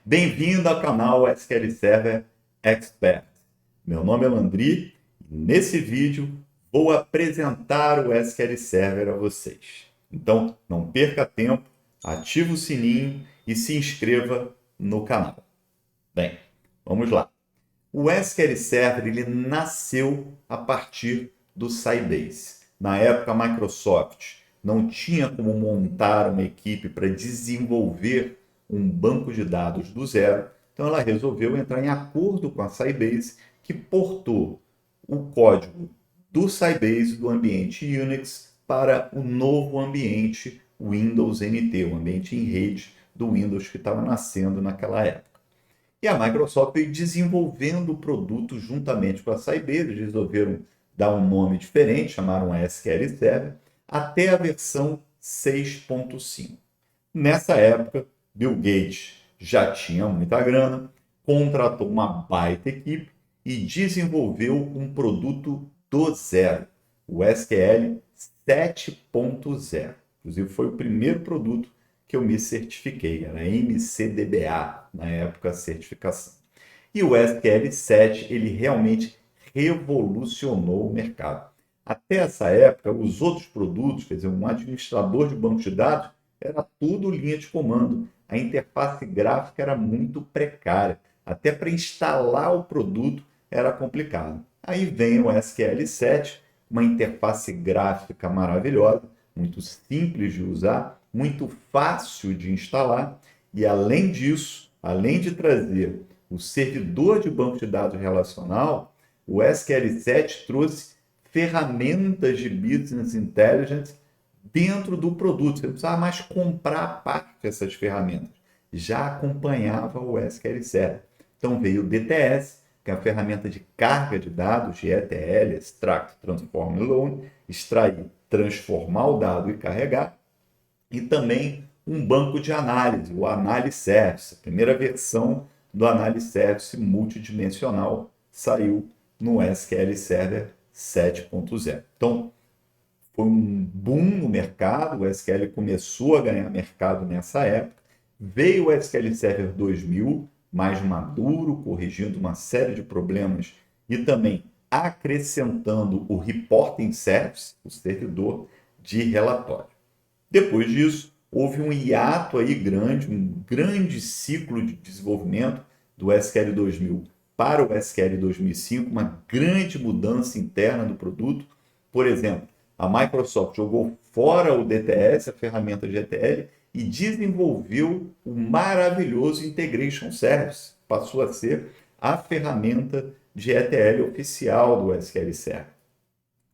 Bem-vindo ao canal SQL Server Expert. Meu nome é Landry e nesse vídeo vou apresentar o SQL Server a vocês. Então, não perca tempo, ative o sininho e se inscreva no canal. Bem, vamos lá. O SQL Server ele nasceu a partir do Sybase. Na época, a Microsoft não tinha como montar uma equipe para desenvolver um banco de dados do zero, então ela resolveu entrar em acordo com a Sybase, que portou o código do Sybase do ambiente Unix para o novo ambiente Windows NT, o ambiente em rede do Windows que estava nascendo naquela época. E a Microsoft veio desenvolvendo o produto juntamente com a Sybase, eles resolveram dar um nome diferente, chamaram SQL Server, até a versão 6.5. Nessa época, Bill Gates já tinha muita grana, contratou uma baita equipe e desenvolveu um produto do zero, o SQL 7.0. Inclusive, foi o primeiro produto que eu me certifiquei, era MCDBA, na época a certificação. E o SQL 7, ele realmente revolucionou o mercado. Até essa época, os outros produtos, quer dizer, um administrador de banco de dados, era tudo linha de comando. A interface gráfica era muito precária. Até para instalar o produto era complicado. Aí vem o SQL 7, uma interface gráfica maravilhosa, muito simples de usar, muito fácil de instalar e, além disso, além de trazer o servidor de banco de dados relacional, o SQL 7 trouxe ferramentas de Business Intelligence dentro do produto. Você não precisava mais comprar a parte essas ferramentas. Já acompanhava o SQL Server. Então veio o DTS, que é a ferramenta de carga de dados, de ETL, Extract, Transform e Load, extrair, transformar o dado e carregar. E também um banco de análise, o Analysis Service. A primeira versão do Analysis Service multidimensional saiu no SQL Server 7.0. Então, foi um boom no mercado, o SQL começou a ganhar mercado nessa época. Veio o SQL Server 2000, mais maduro, corrigindo uma série de problemas e também acrescentando o Reporting Service, o servidor de relatório. Depois disso, houve um hiato aí grande, um grande ciclo de desenvolvimento do SQL 2000 para o SQL 2005, uma grande mudança interna do produto. Por exemplo, a Microsoft jogou fora o DTS, a ferramenta de ETL, e desenvolveu o maravilhoso Integration Service. Passou a ser a ferramenta de ETL oficial do SQL Server.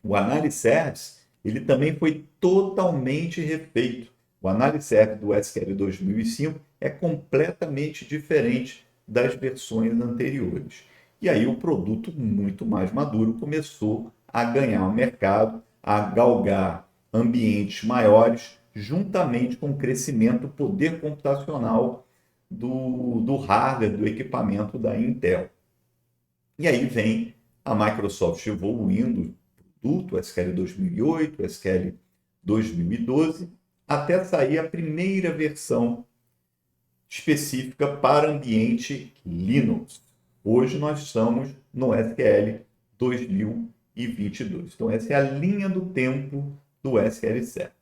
O Analysis Service, ele também foi totalmente refeito. O Analysis Service do SQL 2005 é completamente diferente das versões anteriores. E aí o produto muito mais maduro começou a ganhar o mercado, a galgar ambientes maiores, juntamente com o crescimento do poder computacional do hardware, do equipamento da Intel. E aí vem a Microsoft evoluindo o produto, o SQL 2008, o SQL 2012, até sair a primeira versão específica para ambiente Linux. Hoje nós estamos no SQL 2022. Então essa é a linha do tempo do SQL Server.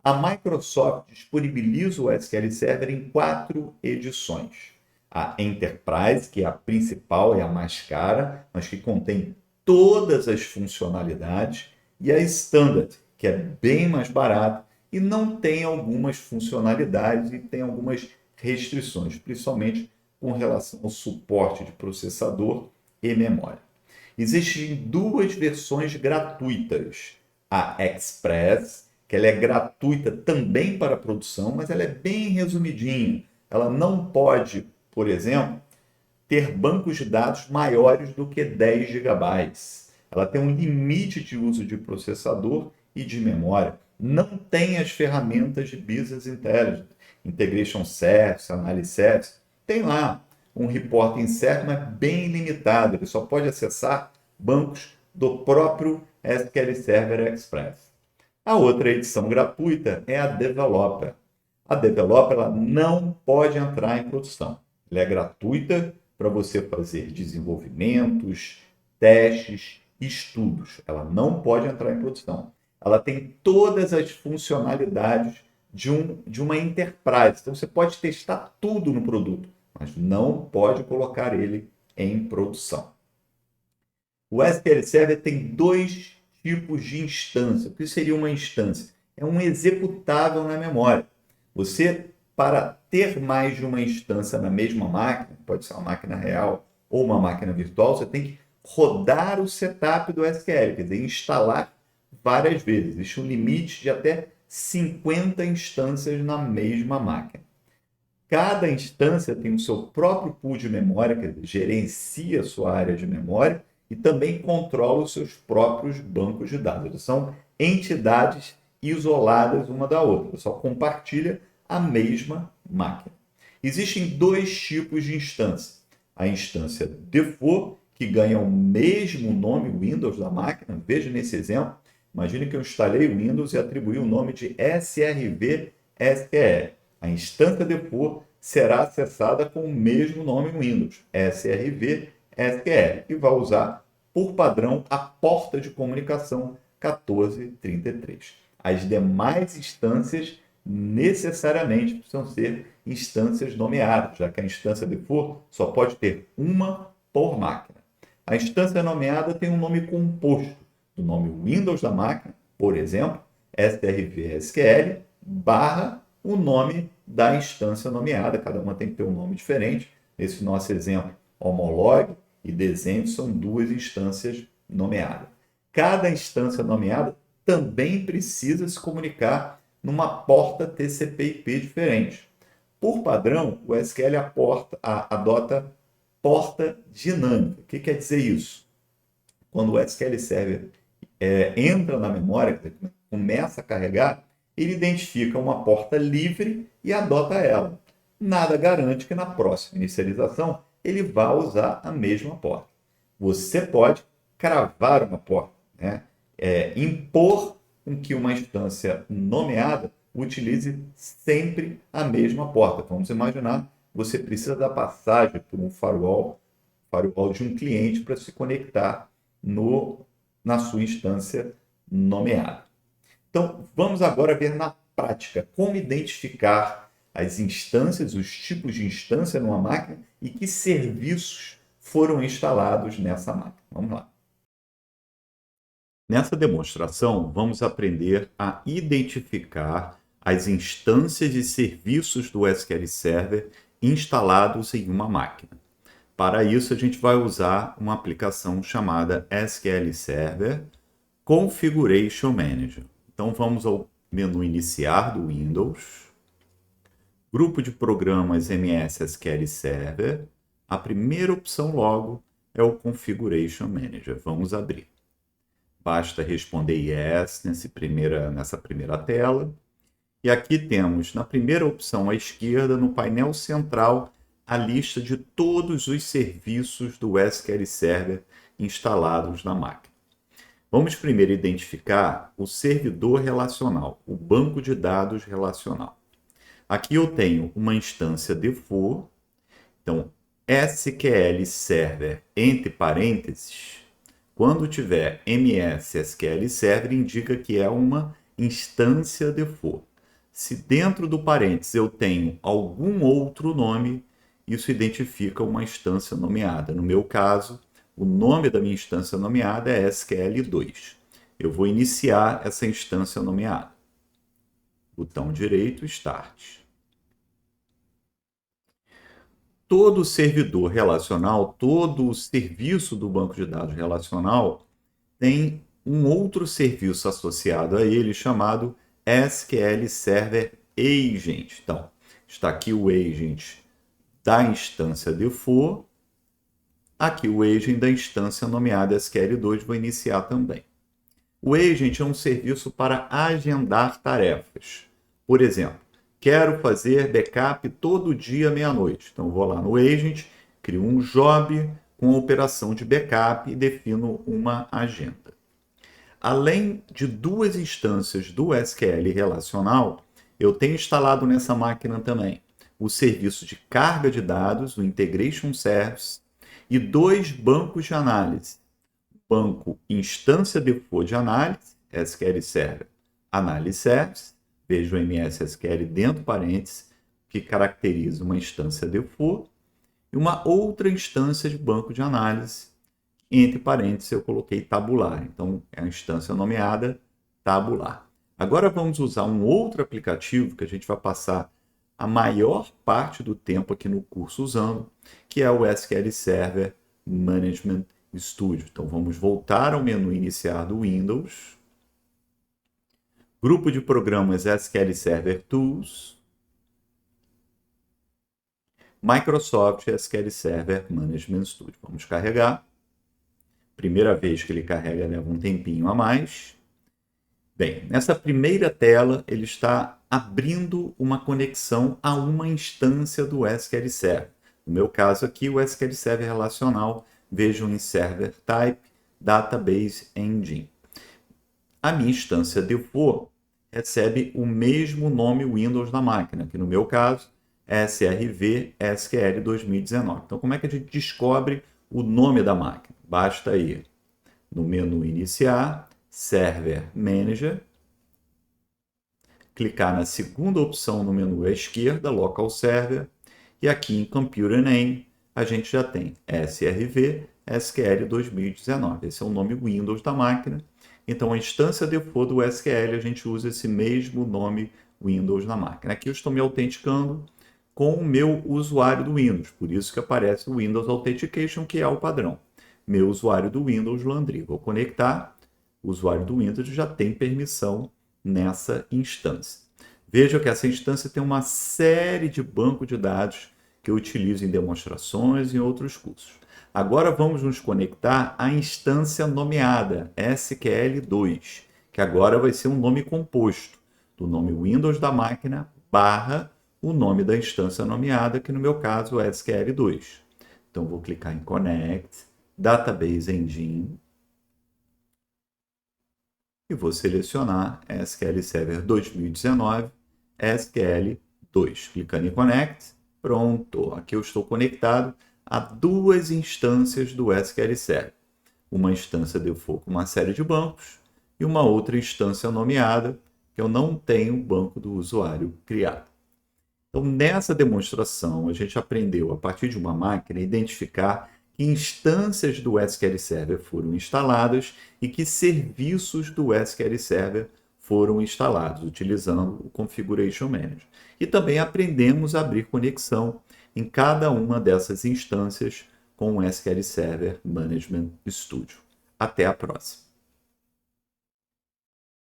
A Microsoft disponibiliza o SQL Server em 4 edições. A Enterprise, que é a principal e a mais cara, mas que contém todas as funcionalidades, e a Standard, que é bem mais barata e não tem algumas funcionalidades e tem algumas restrições, principalmente com relação ao suporte de processador e memória. Existem 2 versões gratuitas. A Express, que ela é gratuita também para produção, mas ela é bem resumidinha. Ela não pode, por exemplo, ter bancos de dados maiores do que 10 gigabytes. Ela tem um limite de uso de processador e de memória. Não tem as ferramentas de Business Intelligence, Integration Service, Analysis Service. Tem lá um Reporting Service, mas bem limitado. Ele só pode acessar bancos do próprio SQL Server Express. A outra edição gratuita é a Developer. A Developer ela não pode entrar em produção. Ela é gratuita para você fazer desenvolvimentos, testes, estudos. Ela não pode entrar em produção. Ela tem todas as funcionalidades de uma enterprise. Então, você pode testar tudo no produto, mas não pode colocar ele em produção. O SQL Server tem dois tipos de instância. O que seria uma instância? É um executável na memória. Você, para ter mais de uma instância na mesma máquina, pode ser uma máquina real ou uma máquina virtual, você tem que rodar o setup do SQL, quer dizer, instalar várias vezes. Existe um limite de até 50 instâncias na mesma máquina. Cada instância tem o seu próprio pool de memória, quer dizer, gerencia a sua área de memória e também controla os seus próprios bancos de dados. Eles são entidades isoladas uma da outra, só compartilha a mesma máquina. Existem dois tipos de instância. A instância default, que ganha o mesmo nome Windows da máquina. Veja nesse exemplo. Imagine que eu instalei o Windows e atribuí o nome de SRV SQL. A instância default será acessada com o mesmo nome Windows, SRV SQL, e vai usar por padrão a porta de comunicação 1433. As demais instâncias necessariamente precisam ser instâncias nomeadas, já que a instância default só pode ter uma por máquina. A instância nomeada tem um nome composto do nome Windows da máquina, por exemplo, strvsql, barra o nome da instância nomeada. Cada uma tem que ter um nome diferente. Nesse nosso exemplo, homolog e desenho são duas instâncias nomeadas. Cada instância nomeada também precisa se comunicar numa porta TCP/IP diferente. Por padrão, o SQL adota porta dinâmica. O que quer dizer isso? Quando o SQL Server entra na memória, começa a carregar, ele identifica uma porta livre e adota ela. Nada garante que na próxima inicialização ele vá usar a mesma porta. Você pode cravar uma porta, né? Impor com que uma instância nomeada utilize sempre a mesma porta. Vamos imaginar, você precisa da passagem por um firewall de um cliente para se conectar na sua instância nomeada. Então, vamos agora ver na prática como identificar as instâncias, os tipos de instância numa máquina e que serviços foram instalados nessa máquina. Vamos lá. Nessa demonstração, vamos aprender a identificar as instâncias e serviços do SQL Server instalados em uma máquina. Para isso, a gente vai usar uma aplicação chamada SQL Server Configuration Manager. Então, vamos ao menu Iniciar do Windows, Grupo de Programas MS SQL Server. A primeira opção logo é o Configuration Manager. Vamos abrir. Basta responder Yes nessa primeira tela. E aqui temos, na primeira opção à esquerda, no painel central, a lista de todos os serviços do SQL Server instalados na máquina. Vamos primeiro identificar o servidor relacional, o banco de dados relacional. Aqui eu tenho uma instância default, então SQL Server entre parênteses. Quando tiver MS SQL Server, indica que é uma instância default. Se dentro do parênteses eu tenho algum outro nome, isso identifica uma instância nomeada. No meu caso, o nome da minha instância nomeada é SQL2. Eu vou iniciar essa instância nomeada. Botão direito, Start. Todo servidor relacional, todo o serviço do banco de dados relacional tem um outro serviço associado a ele chamado SQL Server Agent. Então, está aqui o agent da instância default, aqui o agent da instância nomeada SQL2, vou iniciar também. O agent é um serviço para agendar tarefas. Por exemplo, quero fazer backup todo dia meia-noite. Então, vou lá no agent, crio um job com a operação de backup e defino uma agenda. Além de duas instâncias do SQL relacional, eu tenho instalado nessa máquina também o serviço de carga de dados, o Integration Service, e 2 bancos de análise. Banco instância default de análise, SQL Server Analysis Service, veja o MS SQL dentro parênteses, que caracteriza uma instância default, e uma outra instância de banco de análise, entre parênteses eu coloquei tabular, então é a instância nomeada tabular. Agora vamos usar um outro aplicativo que a gente vai passar a maior parte do tempo aqui no curso usando, que é o SQL Server Management Studio. Então vamos voltar ao menu iniciar do Windows, grupo de programas SQL Server Tools, Microsoft SQL Server Management Studio. Vamos carregar. Primeira vez que ele carrega leva um tempinho a mais. Bem, nessa primeira tela ele está abrindo uma conexão a uma instância do SQL Server. No meu caso aqui, o SQL Server relacional, vejam em Server Type, Database Engine. A minha instância default recebe o mesmo nome Windows na máquina, que no meu caso é SRV SQL 2019. Então, como é que a gente descobre o nome da máquina? Basta ir no menu iniciar, Server Manager, clicar na segunda opção no menu à esquerda, Local Server, e aqui em Computer Name a gente já tem SRV SQL 2019. Esse é o nome Windows da máquina. Então, a instância default do SQL, a gente usa esse mesmo nome Windows na máquina. Aqui eu estou me autenticando com o meu usuário do Windows, por isso que aparece o Windows Authentication, que é o padrão. Meu usuário do Windows, Landry. Vou conectar, o usuário do Windows já tem permissão nessa instância. Veja que essa instância tem uma série de bancos de dados que eu utilizo em demonstrações e em outros cursos. Agora vamos nos conectar à instância nomeada, SQL2, que agora vai ser um nome composto do nome Windows da máquina barra o nome da instância nomeada, que no meu caso é SQL2. Então vou clicar em Connect, Database Engine, e vou selecionar SQL Server 2019, SQL2. Clicando em Connect, pronto. Aqui eu estou conectado a 2 instâncias do SQL Server. Uma instância default com uma série de bancos e uma outra instância nomeada, que eu não tenho o banco do usuário criado. Então, nessa demonstração, a gente aprendeu, a partir de uma máquina, a identificar que instâncias do SQL Server foram instaladas e que serviços do SQL Server foram instalados, utilizando o Configuration Manager. E também aprendemos a abrir conexão em cada uma dessas instâncias com o SQL Server Management Studio. Até a próxima!